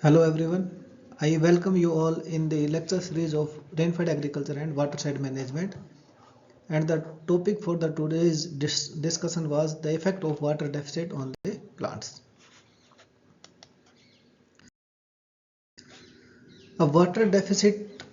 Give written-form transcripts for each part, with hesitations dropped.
Hello everyone, I welcome you all in the lecture series of rainfed agriculture and watershed management. And the topic for the today's discussion was the effect of water deficit on the plants. अब water deficit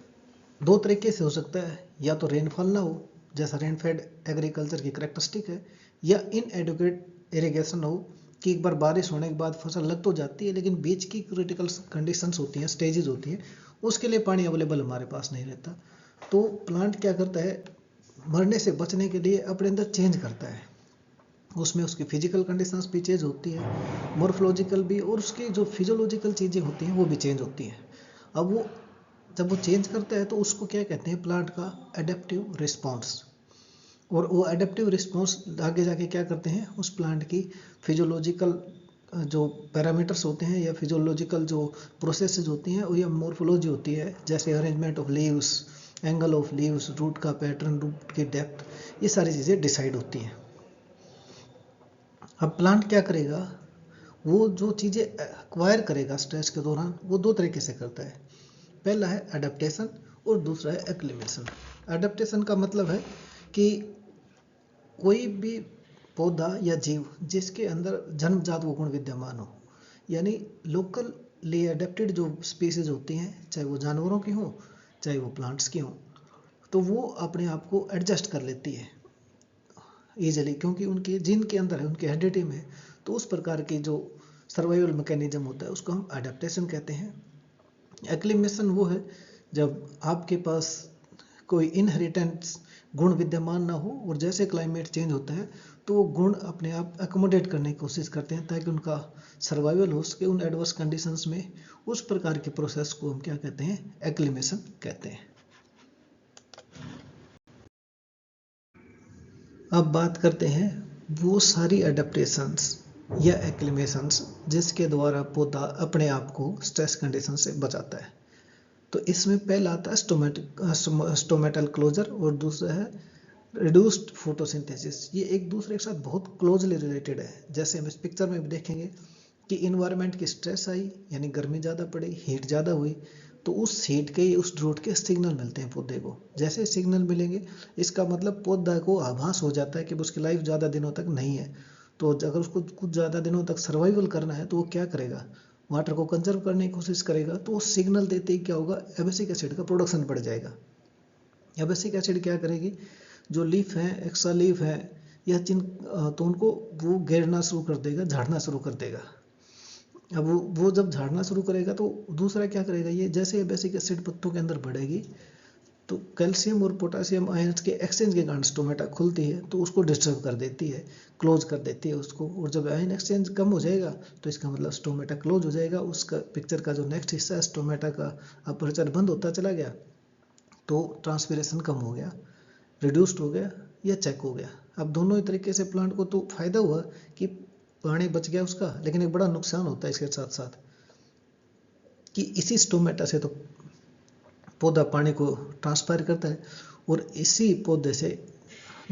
दो तरीके से हो सकता है, या तो rainfall ना हो जैसा रेनफेड एग्रीकल्चर की करेक्टरिस्टिक है, या इनएडुकेट इरिगेशन हो कि एक बार बारिश होने के बाद फसल लग तो जाती है लेकिन बीच की क्रिटिकल कंडीशंस होती हैं, स्टेजेस होती हैं, उसके लिए पानी अवेलेबल हमारे पास नहीं रहता। तो प्लांट क्या करता है, मरने से बचने के लिए अपने अंदर चेंज करता है, उसमें उसकी फिजिकल कंडीशंस भी चेंज होती है, मोर्फोलॉजिकल भी, और उसकी जो फिजियोलॉजिकल चीज़ें होती हैं वो भी चेंज होती हैं। अब वो जब वो चेंज करता है तो उसको क्या कहते हैं, प्लांट का एडेप्टिव रिस्पॉन्स। और वो एडेप्टिव रिस्पॉन्स आगे जाके क्या करते हैं, उस प्लांट की फिजियोलॉजिकल जो पैरामीटर्स होते हैं या फिजियोलॉजिकल जो प्रोसेसेस होती हैं, और या मोर्फोलॉजी होती है, जैसे arrangement of leaves, angle of leaves, root का पैटर्न, रूट की डेप्थ, ये सारी चीज़ें डिसाइड होती हैं। अब प्लांट क्या करेगा, वो जो चीज़ें एक्वायर करेगा स्ट्रेस के दौरान, वो दो तरीके से करता है। पहला है अडेप्टेशन और दूसरा है एक्लिमेशन। अडेप्टेशन का मतलब है कि कोई भी पौधा या जीव जिसके अंदर जन्मजात वो गुण विद्यमान हो, यानी लोकली अडेप्टेड जो स्पीसीज होती हैं, चाहे वो जानवरों की हो चाहे वो प्लांट्स की हो, तो वो अपने आप को एडजस्ट कर लेती है ईजिली, क्योंकि उनके जीन के अंदर है, उनके हेरिडिटी में है। तो उस प्रकार की जो सर्वाइवल मैकेनिज्म होता है उसको हम अडेप्टेशन कहते हैं। एक्लिमेशन वो है जब आपके पास कोई इनहेरिटेंस गुण विद्यमान ना हो, और जैसे क्लाइमेट चेंज होता है तो वो गुण अपने आप अकोमोडेट करने की कोशिश करते हैं ताकि उनका सर्वाइवल हो सके उन एडवर्स कंडीशंस में। उस प्रकार के प्रोसेस को हम क्या कहते हैं, एक्लिमेशन कहते हैं। अब बात करते हैं वो सारी एडेप्टेशंस या एक्लिमेशंस जिसके द्वारा पौधा अपने आप को स्ट्रेस कंडीशन से बचाता है। तो इसमें पहला आता है स्टोमेटल क्लोजर और दूसरा है रिड्यूस्ड फोटोसिंथेसिस। ये एक दूसरे के साथ बहुत क्लोजली रिलेटेड है। जैसे हम इस पिक्चर में भी देखेंगे कि इन्वायरमेंट की स्ट्रेस आई, यानी गर्मी ज़्यादा पड़ी, हीट ज़्यादा हुई, तो उस हीट के, उस ड्रूट के सिग्नल मिलते हैं पौधे को। जैसे सिग्नल मिलेंगे इसका मतलब पौधा को आभास हो जाता है कि उसकी लाइफ ज़्यादा दिनों तक नहीं है। तो अगर उसको कुछ ज़्यादा दिनों तक सर्वाइवल करना है तो वो क्या करेगा, वाटर को कंजर्व करने की कोशिश करेगा। तो वो सिग्नल देते ही क्या होगा, एब्सिक एसिड का प्रोडक्शन बढ़ जाएगा। एब्सिक एसिड क्या करेगी, जो लीफ है, एक्स्ट्रा लीफ है या तो उनको वो घेरना शुरू कर देगा, झाड़ना शुरू कर देगा। अब वो जब झाड़ना शुरू करेगा तो दूसरा क्या करेगा, ये जैसे बेसिक एसिड पत्तों के अंदर बढ़ेगी तो कैल्शियम और पोटासियम आयन्स के एक्सचेंज के कारण स्टोमेटा खुलती है, तो उसको डिस्टर्ब कर देती है, क्लोज कर देती है उसको। और जब आयन एक्सचेंज कम हो जाएगा तो इसका मतलब स्टोमेटा क्लोज हो जाएगा। उसका पिक्चर का जो नेक्स्ट हिस्सा है, स्टोमेटा का अपर्चर बंद होता चला गया, तो ट्रांसपिरेशन कम हो गया, रिड्यूस्ड हो गया या चेक हो गया। अब दोनों ही तरीके से प्लांट को तो फायदा हुआ कि पानी बच गया उसका, लेकिन एक बड़ा नुकसान होता है इसके साथ साथ कि इसी स्टोमेटा से तो पौधा पानी को ट्रांसफर करता है और इसी पौधे से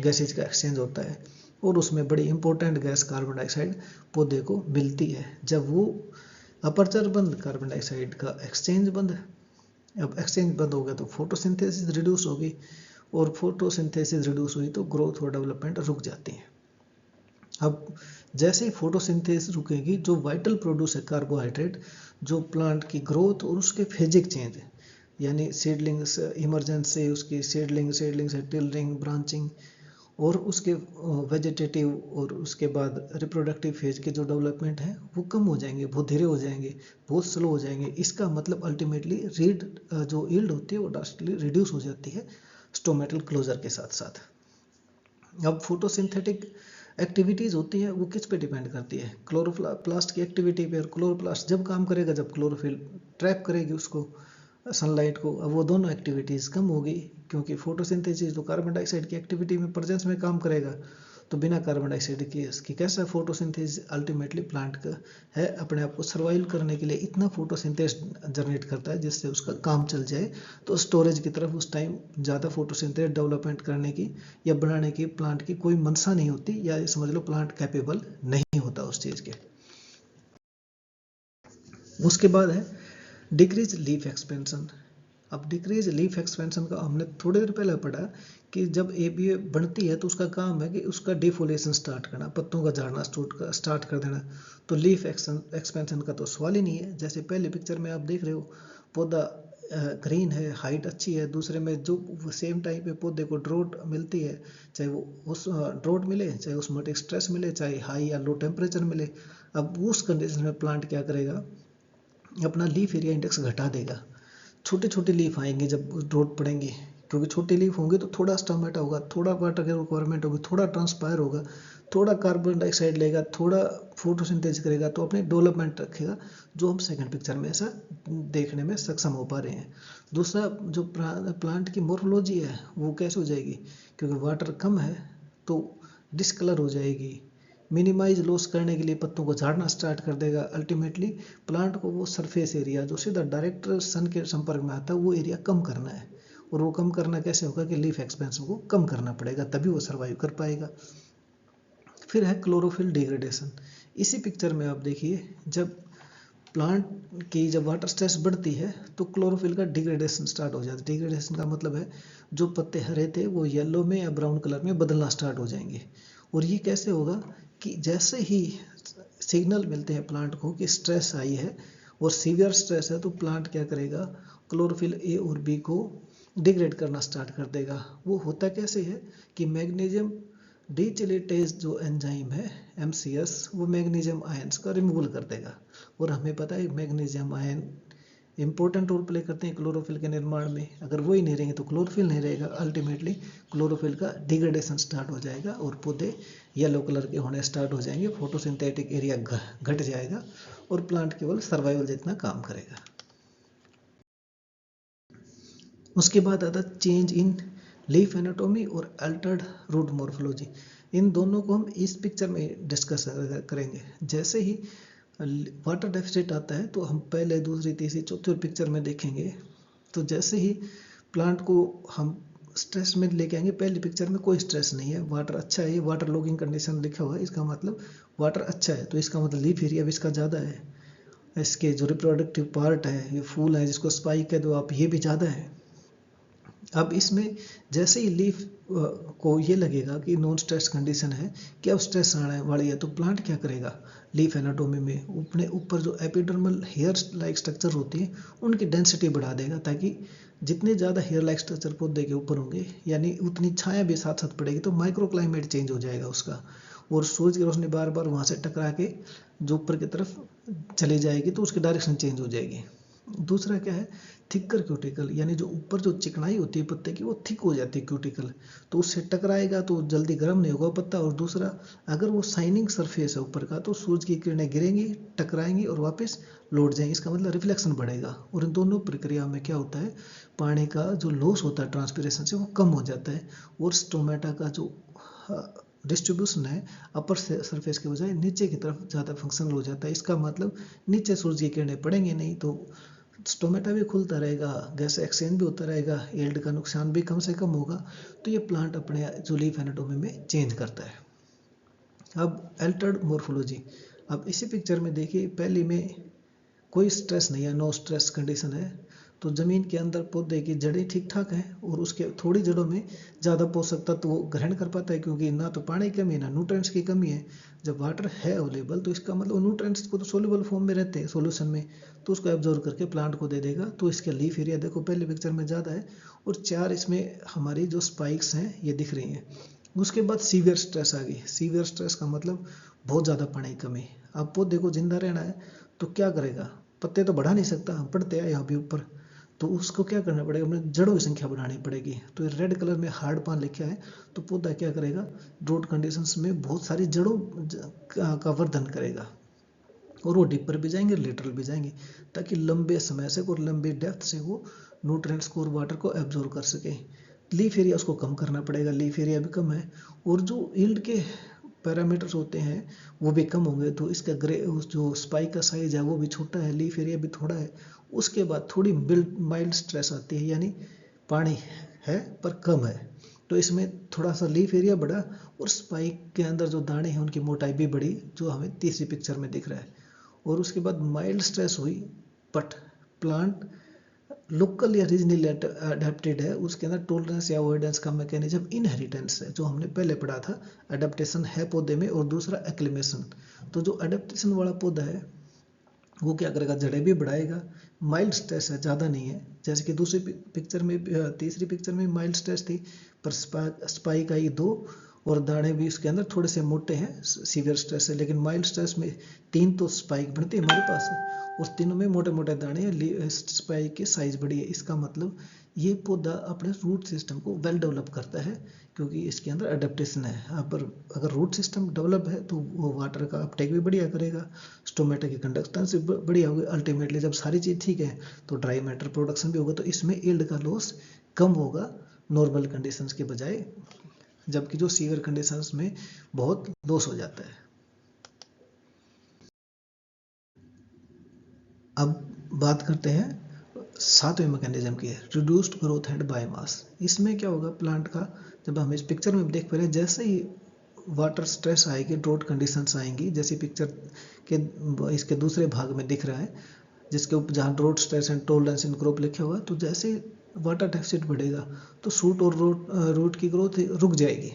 गैसेज का एक्सचेंज होता है, और उसमें बड़ी इंपॉर्टेंट गैस कार्बन डाइऑक्साइड पौधे को मिलती है। जब वो अपर्चर बंद, कार्बन डाइऑक्साइड का एक्सचेंज बंद, अब एक्सचेंज बंद हो गया तो फोटोसिंथेसिस रिड्यूस होगी, और फोटोसिंथेसिस रिड्यूस हुई तो ग्रोथ और डेवलपमेंट रुक जाती है। अब जैसे ही फोटोसिंथेसिस रुकेगी, जो वाइटल प्रोड्यूस है कार्बोहाइड्रेट, जो प्लांट की ग्रोथ और उसके फिजिक चेंज है, यानी सीडलिंग्स इमरजेंस से उसकी सीडलिंग से टिलरिंग, ब्रांचिंग, और उसके वेजिटेटिव और उसके बाद रिप्रोडक्टिव फेज के जो डेवलपमेंट है वो कम हो जाएंगे, बहुत धीरे हो जाएंगे, बहुत स्लो हो जाएंगे। इसका मतलब अल्टीमेटली रीड जो यील्ड होती है वो ड्रास्टिकली रिड्यूस हो जाती है स्टोमेटल क्लोजर के साथ साथ। अब फोटोसिंथेटिक एक्टिविटीज़ होती हैं वो किस पे डिपेंड करती है, क्लोरोप्लास्ट की एक्टिविटी पे। और क्लोरोप्लास्ट जब काम करेगा जब क्लोरोफिल ट्रैप करेगी उसको, सनलाइट को। अब वो दोनों एक्टिविटीज़ कम होगी, क्योंकि फोटोसिंथेसिस तो कार्बन डाइऑक्साइड की एक्टिविटी में प्रेजेंस में काम करेगा, तो बिना कार्बन डाइऑक्साइड की इसकी कैसा फोटोसिंथेसिस अल्टीमेटली प्लांट का है अपने आप को सर्वाइव करने के लिए इतना फोटोसिंथेसिस जनरेट करता है जिससे उसका काम चल जाए। तो स्टोरेज की तरफ उस टाइम ज़्यादा फोटोसिंथेसिस डेवलपमेंट करने की या बनाने की प्लांट की कोई मंशा नहीं होती, या समझ लो प्लांट कैपेबल नहीं होता उस चीज़ के। उसके बाद है डिक्रीज लीफ एक्सपेंशन। अब डिक्रीज लीफ एक्सपेंशन का हमने थोड़ी देर पहले पढ़ा कि जब एबीए बनती है तो उसका काम है कि उसका डिफोलेशन स्टार्ट करना, पत्तों का झाड़ना स्टार्ट कर देना। तो लीफ एक्सपेंशन का तो सवाल ही नहीं है। जैसे पहले पिक्चर में आप देख रहे हो, पौधा ग्रीन है, हाइट अच्छी है। दूसरे में जो सेम टाइम पे पौधे को ड्रोट मिलती है, चाहे वो उस ड्रोट मिले, चाहे उसमें स्ट्रेस मिले, चाहे हाई या लो टेम्परेचर मिले। अब उस कंडीशन में प्लांट क्या करेगा, अपना लीफ एरिया इंडेक्स घटा देगा। छोटे छोटे लीफ आएंगे जब ड्रोट पड़ेंगे, क्योंकि छोटे लीफ होंगे तो थोड़ा स्टोमेटा होगा, थोड़ा वाटर की रिक्वायरमेंट होगी, थोड़ा ट्रांसपायर होगा, थोड़ा कार्बन डाइऑक्साइड लेगा, थोड़ा फोटोसिंथेसिस करेगा, तो अपने डेवलपमेंट रखेगा, जो हम सेकंड पिक्चर में ऐसा देखने में सक्षम हो पा रहे हैं। दूसरा, जो प्लांट की मोर्फोलॉजी है वो कैसे हो जाएगी, क्योंकि वाटर कम है तो डिस्कलर हो जाएगी। मिनिमाइज लॉस करने के लिए पत्तों को झाड़ना स्टार्ट कर देगा। अल्टीमेटली प्लांट को वो सरफेस एरिया जो सीधा डायरेक्ट सन के संपर्क में आता है वो एरिया कम करना है। और वो कम करना कैसे होगा कि लीफ एक्सपेंशन को कम करना पड़ेगा, तभी वो सर्वाइव कर पाएगा। फिर है क्लोरोफिल डिग्रेडेशन। इसी पिक्चर में आप देखिए, जब प्लांट की जब वाटर स्ट्रेस बढ़ती है तो क्लोरोफिल का डिग्रेडेशन स्टार्ट हो जाता है। डिग्रेडेशन का मतलब है जो पत्ते हरे थे वो येलो में या ब्राउन कलर में बदलना स्टार्ट हो जाएंगे। और ये कैसे होगा कि जैसे ही सिग्नल मिलते हैं प्लांट को कि स्ट्रेस आई है और सीवियर स्ट्रेस है, तो प्लांट क्या करेगा, क्लोरोफिल ए और बी को डिग्रेड करना स्टार्ट कर देगा। वो होता कैसे है कि मैग्नीशियम डीचिलेटेज जो एंजाइम है MCS, वो मैग्नीशियम आयंस का रिमूवल कर देगा। और हमें पता है magnesium ion important role play करते हैं क्लोरोफिल के निर्माण में। अगर वो ही नहीं रहेंगे तो क्लोरोफिल नहीं रहेगा। अल्टीमेटली क्लोरोफिल का डिग्रेडेशन स्टार्ट हो जाएगा और पौधे येलो कलर के होने स्टार्ट हो जाएंगे, फोटोसिंथेटिक एरिया घट जाएगा और प्लांट केवल सर्वाइवल जितना काम करेगा। उसके बाद आता चेंज इन लीफ एनाटॉमी और अल्टर्ड रूट मॉर्फोलॉजी। इन दोनों को हम इस पिक्चर में डिस्कस करेंगे। जैसे ही वाटर डेफिसिट आता है तो हम पहले, दूसरी, तीसरी, चौथी पिक्चर में देखेंगे। तो जैसे ही प्लांट को हम स्ट्रेस में लेके आएंगे, पहली पिक्चर में कोई स्ट्रेस नहीं है, वाटर अच्छा है, ये वाटर लॉगिंग कंडीशन लिखा हुआ है, इसका मतलब वाटर अच्छा है, तो इसका मतलब लीफ एरिया भी इसका ज़्यादा है। इसके जो रिप्रोडक्टिव पार्ट है, ये फूल है जिसको स्पाइक है, तो आप ये भी ज़्यादा है। अब इसमें जैसे ही लीफ को ये लगेगा कि नॉन स्ट्रेस कंडीशन है, कि अब स्ट्रेस आने वाली है, तो प्लांट क्या करेगा, लीफ एनाटोमी में अपने ऊपर जो एपिडर्मल हेयर लाइक स्ट्रक्चर होती है उनकी डेंसिटी बढ़ा देगा, ताकि जितने ज़्यादा हेयर लाइक स्ट्रक्चर पौधे के ऊपर होंगे यानी उतनी छाया भी साथ साथ पड़ेगी, तो माइक्रो क्लाइमेट चेंज हो जाएगा उसका। और सूरज की रोशनी बार बार वहाँ से टकरा के जो ऊपर की तरफ चली जाएगी तो उसकी डायरेक्शन चेंज हो जाएगी। दूसरा क्या है, थिकर क्यूटिकल, यानी जो ऊपर जो चिकनाई होती है पत्ते की वो थिक हो जाती है क्यूटिकल, तो उससे टकराएगा तो जल्दी गर्म नहीं होगा पत्ता। और दूसरा, अगर वो शाइनिंग सरफेस है ऊपर का तो सूरज की किरणें गिरेंगी, टकराएंगी और वापस लौट जाएंगी, इसका मतलब रिफ्लेक्शन बढ़ेगा। और इन दोनों प्रक्रिया में क्या होता है, पानी का जो लॉस होता है ट्रांसपिरेशन से वो कम हो जाता है। और स्टोमेटा का जो डिस्ट्रीब्यूशन है अपर सरफेस के बजाय नीचे की तरफ ज़्यादा फंक्शनल हो जाता है। इसका मतलब नीचे सूरज की किरणें पड़ेंगे नहीं, तो स्टोमेटा भी खुलता रहेगा, गैस एक्सचेंज भी होता रहेगा, यील्ड का नुकसान भी कम से कम होगा। तो ये प्लांट अपने जो लीफ एनाटोमी में चेंज करता है। अब अल्टर्ड मॉर्फोलॉजी। अब इसी पिक्चर में देखिए, पहली में कोई स्ट्रेस नहीं है, नो स्ट्रेस कंडीशन है, तो ज़मीन के अंदर पौधे की जड़ें ठीक ठाक हैं और उसके थोड़ी जड़ों में ज़्यादा पोषक तत्व वो ग्रहण कर पाता है, क्योंकि ना तो पानी की कमी है ना न्यूट्रिएंट्स की कमी है। जब वाटर है अवेलेबल तो इसका मतलब न्यूट्रिएंट्स को तो सोल्यूबल फॉर्म में रहते हैं सॉल्यूशन में, तो उसको एब्जॉर्व करके प्लांट को दे देगा। तो इसका लीफ एरिया देखो पहले पिक्चर में ज़्यादा है और 4 इसमें हमारी जो स्पाइक्स हैं ये दिख रही हैं। उसके बाद सीवियर स्ट्रेस आ गई। सीवियर स्ट्रेस का मतलब बहुत ज़्यादा पानी की कमी। अब पौधे को जिंदा रहना है तो क्या करेगा, पत्ते तो बढ़ा नहीं सकता, हम पढ़ते हैं यहाँ भी ऊपर, तो उसको क्या करना पड़ेगा, अपने जड़ों की संख्या बढ़ानी पड़ेगी। तो ये रेड कलर में हार्ड पान लिखा है, तो पौधा क्या करेगा, ड्रोट कंडीशंस में बहुत सारी जड़ों का वर्धन करेगा और वो डीपर भी जाएंगे, लेटरल भी जाएंगे, ताकि लंबे समय से और लंबी डेप्थ से वो न्यूट्रिएंट्स को और वाटर को एब्जॉर्व कर सके। लीफ एरिया उसको कम करना पड़ेगा, लीफ एरिया भी कम है और जो यील्ड के पैरामीटर्स होते हैं वो भी कम होंगे, तो इसका जो स्पाइक का साइज है वो भी छोटा है, लीफ एरिया भी थोड़ा है। उसके बाद थोड़ी माइल्ड स्ट्रेस आती है, यानी पानी है पर कम है, तो इसमें थोड़ा सा लीफ एरिया बढ़ा और स्पाइक के अंदर जो दाने हैं उनकी मोटाई भी बढ़ी, जो हमें तीसरी पिक्चर में दिख रहा है। और उसके बाद माइल्ड स्ट्रेस हुई बट प्लांट लोकल या रीजनली अडेप्टेड है, उसके अंदर टॉलरेंस या अवॉइडेंस का मैकेनिज्म इनहेरिटेंस है, जो हमने पहले पढ़ा था। अडेप्टेशन है पौधे में, और दूसरा एक्लिमेशन। तो जो अडेप्टेशन वाला पौधा है वो क्या करेगा, जड़ें भी बढ़ाएगा, माइल्ड स्ट्रेस है, ज़्यादा नहीं है। जैसे कि दूसरी पिक्चर में, तीसरी पिक्चर में माइल्ड स्ट्रेस थी, पर स्पाइक आई 2, और दाने भी उसके अंदर थोड़े से मोटे हैं, सीवियर स्ट्रेस है। लेकिन माइल्ड स्ट्रेस में 3 तो स्पाइक बनती है हमारे पास, और तीनों में मोटे मोटे दाने हैं, स्पाइक की साइज बड़ी है। इसका मतलब ये पौधा अपने रूट सिस्टम को वेल डेवलप करता है, क्योंकि इसके अंदर अडेप्टेशन है। पर अगर रूट सिस्टम डेवलप है तो वो वाटर का अपटेक भी बढ़िया करेगा, स्टोमेटा की कंडक्टेंस भी बढ़िया होगी। अल्टीमेटली जब सारी चीज़ ठीक है तो ड्राई मैटर प्रोडक्शन भी होगा, तो इसमें यील्ड का लॉस कम होगा नॉर्मल कंडीशंस के बजाय, जबकि जो सीवियर कंडीशंस में बहुत लॉस हो जाता है। अब बात करते हैं 7वें मैकेनिज्म की, रिड्यूस्ड ग्रोथ एंड बायोमास। इसमें क्या होगा प्लांट का, जब हम इस पिक्चर में देख पा रहे हैं, जैसे ही वाटर स्ट्रेस आएगी, ड्रॉट कंडीशंस आएंगी, जैसे पिक्चर के इसके दूसरे भाग में दिख रहा है, जिसके ऊपर जहाँ drought stress and tolerance in group लिखा हुआ, तो जैसे वाटर डेफिसिट बढ़ेगा तो शूट और रूट की ग्रोथ रुक जाएगी।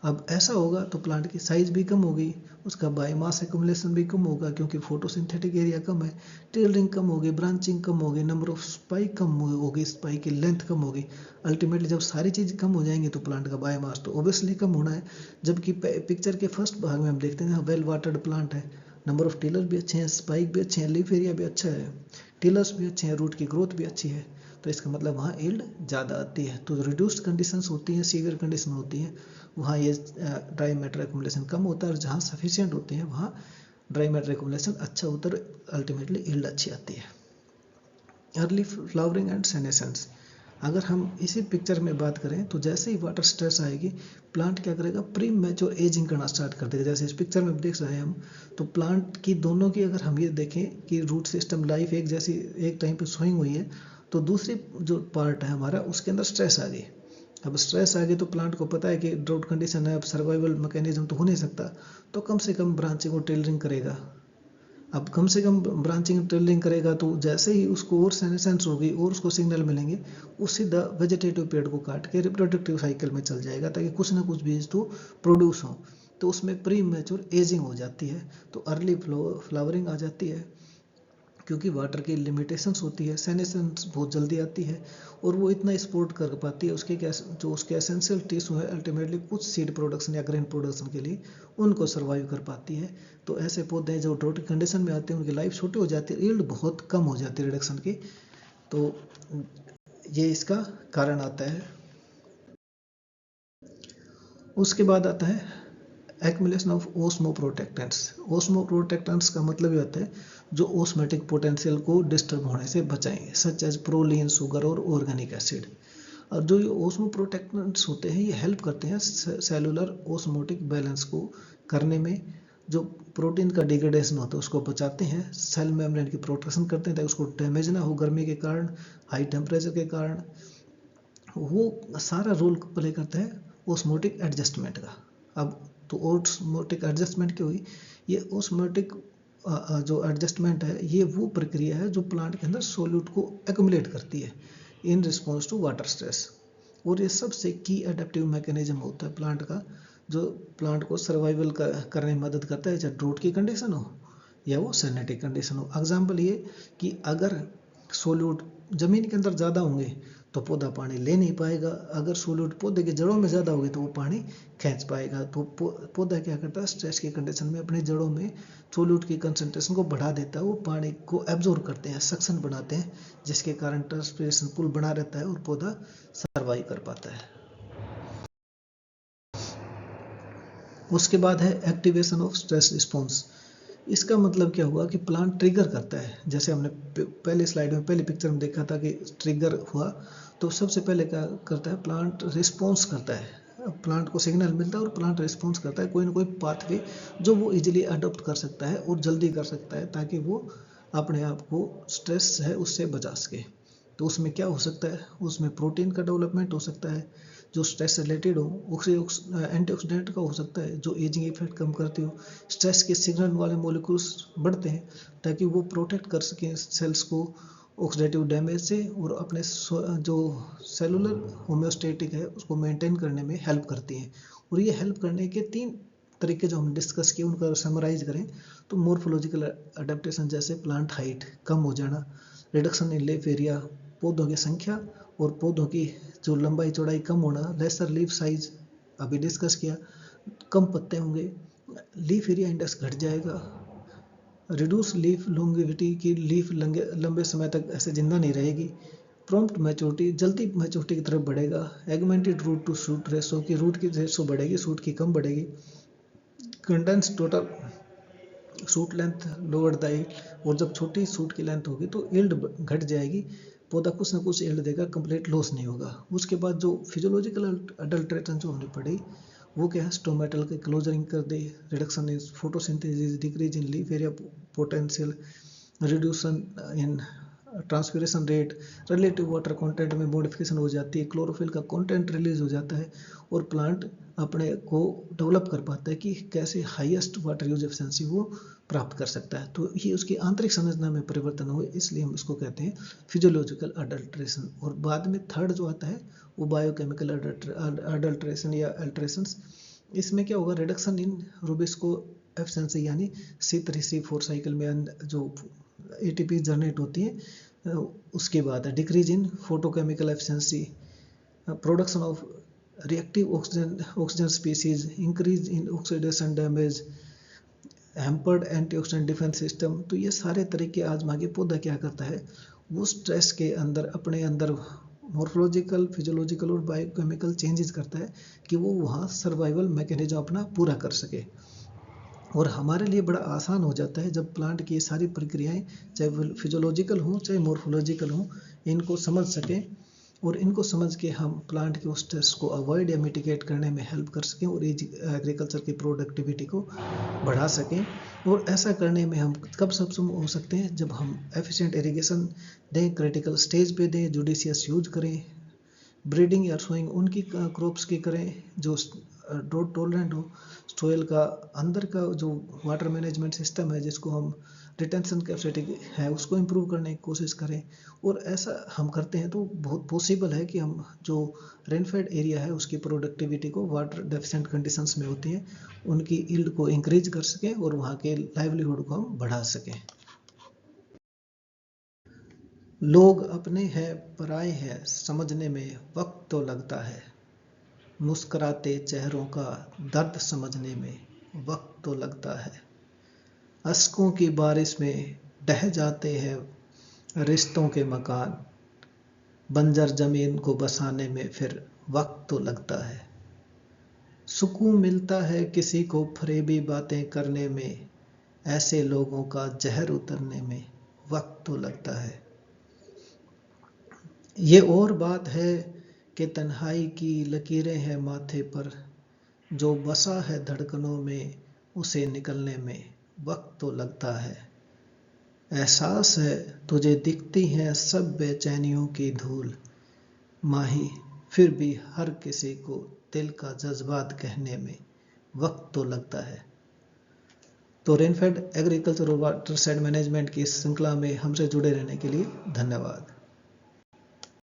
अब ऐसा होगा तो प्लांट की साइज भी कम होगी, उसका बायोमास एक्यूमुलेशन भी कम होगा, क्योंकि फोटोसिंथेटिक एरिया कम है, टेलरिंग कम होगी, ब्रांचिंग कम होगी, नंबर ऑफ स्पाइक कम होगी, स्पाइक की लेंथ कम होगी। अल्टीमेटली जब सारी चीज़ कम हो जाएंगी तो प्लांट का बायोमास तो ओबियसली कम होना है। जबकि पिक्चर के फर्स्ट भाग में हम देखते हैं वेल वाटर्ड प्लांट है, नंबर ऑफ टिलर भी अच्छे हैं, स्पाइक भी अच्छे हैं, लीफ एरिया भी अच्छा है, टिलर्स भी अच्छे हैं, रूट की ग्रोथ भी अच्छी है, तो इसका मतलब वहाँ यील्ड ज़्यादा आती है। तो रिड्यूस्ड कंडीशंस होती हैं, सीवियर कंडीशन होती हैं, वहाँ ये ड्राई मैटर एक्युमुलेशन कम होता है, और जहाँ सफिशिएंट होते हैं वहाँ ड्राई मैटर एक्युमुलेशन अच्छा होता है, अल्टीमेटली यील्ड अच्छी आती है। अर्ली फ्लावरिंग एंड सेनेसेंस, अगर हम इसी पिक्चर में बात करें तो जैसे ही वाटर स्ट्रेस आएगी, प्लांट क्या करेगा, प्री मैच्योर एजिंग करना स्टार्ट कर देगा। जैसे इस पिक्चर में देख रहे हैं हम, तो प्लांट की दोनों की अगर हम ये देखें कि रूट सिस्टम लाइफ एक जैसी एक टाइम पे सोइंग हुई है, तो दूसरी जो पार्ट है हमारा उसके अंदर स्ट्रेस आ गई। अब स्ट्रेस आ गई तो प्लांट को पता है कि ड्राउट कंडीशन है, अब सर्वाइवल मैकेनिज्म तो हो नहीं सकता, तो कम से कम ब्रांचिंग और टेलरिंग करेगा। अब कम से कम ब्रांचिंग टेलरिंग करेगा तो जैसे ही उसको और सेनेसेंस होगी और उसको सिग्नल मिलेंगे, वो सीधा वेजिटेटिव पेड़ को काट के रिप्रोडक्टिव साइकिल में चल जाएगा, ताकि कुछ ना कुछ बीज तो प्रोड्यूस हो। तो उसमें प्री मैच्योर एजिंग हो जाती है, तो अर्ली फ्लावरिंग आ जाती है, क्योंकि वाटर की लिमिटेशंस होती है, सेनेसेंस बहुत जल्दी आती है, और वो इतना सपोर्ट कर पाती है उसके जो उसके एसेंशियल टिश्यू है, अल्टीमेटली कुछ सीड प्रोडक्शन या ग्रेन प्रोडक्शन के लिए उनको सर्वाइव कर पाती है। तो ऐसे पौधे जो ड्राउट कंडीशन में आते हैं उनकी लाइफ छोटी हो जाती है, यील्ड बहुत कम हो जाती है रिडक्शन की। तो ये इसका कारण आता है। उसके बाद आता है एक्युमुलेशन ऑफ ओस्मोप्रोटेक्टेंट्स। ओस्मोप्रोटेक्टेंट्स का मतलब ये होता है जो ओस्मेटिक पोटेंशियल को डिस्टर्ब होने से बचाएंगे, सच एज प्रोलीन, शुगर और ऑर्गेनिक एसिड। और जो ये ओस्मोप्रोटेक्टेंट्स होते हैं ये हेल्प करते हैं सेलुलर ओस्मोटिक बैलेंस को करने में, जो प्रोटीन का डिग्रेडेशन होता है उसको बचाते हैं, सेल मेम्ब्रेन की प्रोटेक्शन करते हैं ताकि उसको डैमेज ना हो गर्मी के कारण, हाई टेम्परेचर के कारण। वो सारा रोल प्ले करता है ओस्मोटिक एडजस्टमेंट का। अब तो ओस्मोटिक एडजस्टमेंट क्या हुई, ये ओस्मोटिक जो एडजस्टमेंट है ये वो प्रक्रिया है जो प्लांट के अंदर सोल्यूट को एक्युमुलेट करती है in response to water stress. और ये सबसे की एडेप्टिव मैकेनिज्म होता है प्लांट का, जो प्लांट को सर्वाइवल करने में मदद करता है, चाहे ड्राउट की कंडीशन हो या वो सैनिटरी कंडीशन हो। एग्जाम्पल ये कि अगर सोल्यूट जमीन के अंदर ज़्यादा होंगे तो पौधा पानी ले नहीं पाएगा, अगर सोल्यूट पौधे की जड़ों में ज़्यादा होगी तो वो पानी खींच पाएगा। तो पौधा क्या करता है, स्ट्रेस की कंडीशन में अपनी जड़ों में सोल्यूट की कंसंट्रेशन को बढ़ा देता है, वो पानी को एब्जॉर्ब करते हैं, सक्शन बनाते हैं, जिसके कारण ट्रांसपिरेशन पुल बना रहता है और पौधा सर्वाइव कर पाता है। उसके बाद है एक्टिवेशन ऑफ स्ट्रेस रिस्पॉन्स। इसका मतलब क्या हुआ कि प्लांट ट्रिगर करता है, जैसे हमने पहले स्लाइड में पहले पिक्चर में देखा था कि ट्रिगर हुआ, तो सबसे पहले क्या करता है, प्लांट रिस्पॉन्स करता है, प्लांट को सिग्नल मिलता है और प्लांट रिस्पॉन्स करता है कोई ना कोई पाथवे जो वो इजीली अडॉप्ट कर सकता है और जल्दी कर सकता है, ताकि वो अपने आप को स्ट्रेस है उससे बचा सके। तो उसमें क्या हो सकता है, उसमें प्रोटीन का डेवलपमेंट हो सकता है जो स्ट्रेस रिलेटेड हो, एंटीऑक्सीडेंट का हो सकता है जो एजिंग इफेक्ट कम करती हो, स्ट्रेस के सिग्नल वाले मॉलिक्यूल्स बढ़ते हैं ताकि वो प्रोटेक्ट कर सकें सेल्स को, ऑक्सीडेटिव डैमेज से और अपने जो सेलुलर होम्योस्टेटिक है उसको मेंटेन करने में हेल्प करती हैं। और ये हेल्प करने के 3 तरीके जो हम डिस्कस किए उनका समराइज करें तो मोर्फोलॉजिकल अडेप्टेशन जैसे प्लांट हाइट कम हो जाना, रिडक्शन इन लीफ एरिया पौधों की संख्या और पौधों की जो लंबाई चौड़ाई कम होना, लेसर लीफ साइज अभी डिस्कस किया, कम पत्ते होंगे, लीफ एरिया इंडेक्स घट जाएगा, रिड्यूस लीफ लॉन्गेविटी की लीफ लंबे समय तक ऐसे जिंदा नहीं रहेगी, प्रॉम्प्ट मैच्योरिटी जल्दी मैच्योरिटी की तरफ बढ़ेगा, एगमेंटेड रूट टू शूट रेशो की रूट की रेशो बढ़ेगी, शूट की कम बढ़ेगी, condense total shoot length lower the yield और जब छोटी शूट की लेंथ होगी तो यील्ड घट जाएगी, पौधा कुछ ना कुछ यील्ड देगा, कंप्लीट लॉस नहीं होगा। उसके बाद जो फिजियोलॉजिकल अडल्ट्रेशन जो हमने पढ़ी वो क्या है, स्टोमेटल के क्लोजरिंग कर दे, reduction in photosynthesis, decrease in leaf area potential, reduction in transpiration rate, relative water content में मॉडिफिकेशन हो जाती है, क्लोरोफिल का कंटेंट रिलीज हो जाता है और प्लांट अपने को डेवलप कर पाता है कि कैसे हाईएस्ट वाटर यूज एफिशिएंसी वो प्राप्त कर सकता है। तो ये उसकी आंतरिक संरचना में परिवर्तन हुए, इसलिए हम इसको कहते हैं फिजियोलॉजिकल अडल्ट्रेशन। और बाद में थर्ड जो आता है वो बायोकेमिकल अडल्ट्रेशन या अल्ट्रेशंस। इसमें क्या होगा, रिडक्शन इन रूबिस्को एफिशिएंसी यानी C3C4 साइकिल में जो एटीपी जनरेट होती है उसके बाद decrease in photochemical efficiency, production of reactive oxygen species, increase in oxidation damage, hampered antioxidant defence system. तो ये सारे तरीके आजमा के पौधा क्या करता है, वो स्ट्रेस के अंदर अपने अंदर मॉर्फोलॉजिकल, फिजियोलॉजिकल और बायोकेमिकल चेंजेस करता है कि वो वहाँ सर्वाइवल मैकेनिज्म अपना पूरा कर सके। और हमारे लिए बड़ा आसान हो जाता है जब प्लांट की ये सारी प्रक्रियाएं चाहे फिजियोलॉजिकल हों चाहे मॉर्फोलॉजिकल हों, इनको समझ सकें और इनको समझ के हम प्लांट के उस स्ट्रेस को अवॉइड या मिटिगेट करने में हेल्प कर सकें और एग्रीकल्चर की प्रोडक्टिविटी को बढ़ा सकें। और ऐसा करने में हम कब सक्षम हो सकते हैं, जब हम एफिशिएंट इरिगेशन दें, क्रिटिकल स्टेज पे दें, जुडिशियस यूज करें, ब्रीडिंग या सोइंग उनकी क्रॉप्स की करें जो ड्रॉट टॉलरेंट हो, सोयल का अंदर का जो वाटर मैनेजमेंट सिस्टम है जिसको हम रिटेंशन कैपेसिटी है उसको इम्प्रूव करने की कोशिश करें। और ऐसा हम करते हैं तो बहुत पॉसिबल है कि हम जो रेनफेड एरिया है उसकी प्रोडक्टिविटी को वाटर डेफिशिएंट कंडीशंस में होती हैं उनकी यील्ड को इंक्रीज कर सकें और वहाँ के लाइवलीहुड को हम बढ़ा सकें। लोग अपने हैं पराए हैं समझने में वक्त तो लगता है, मुस्कुराते चेहरों का दर्द समझने में वक्त तो लगता है, अश्कों की बारिश में ढह जाते हैं रिश्तों के मकान, बंजर जमीन को बसाने में फिर वक्त तो लगता है, सुकून मिलता है किसी को फरेबी बातें करने में, ऐसे लोगों का जहर उतरने में वक्त तो लगता है। ये और बात है कि तन्हाई की लकीरें हैं माथे पर, जो बसा है धड़कनों में उसे निकलने में वक्त तो लगता है, एहसास है तुझे दिखती हैं सब बेचैनियों की धूल, माही फिर भी हर किसी को दिल का जज्बात कहने में वक्त तो लगता है। तो रेनफेड एग्रीकल्चर और वाटर साइड मैनेजमेंट की इस श्रृंखला में हमसे जुड़े रहने के लिए धन्यवाद।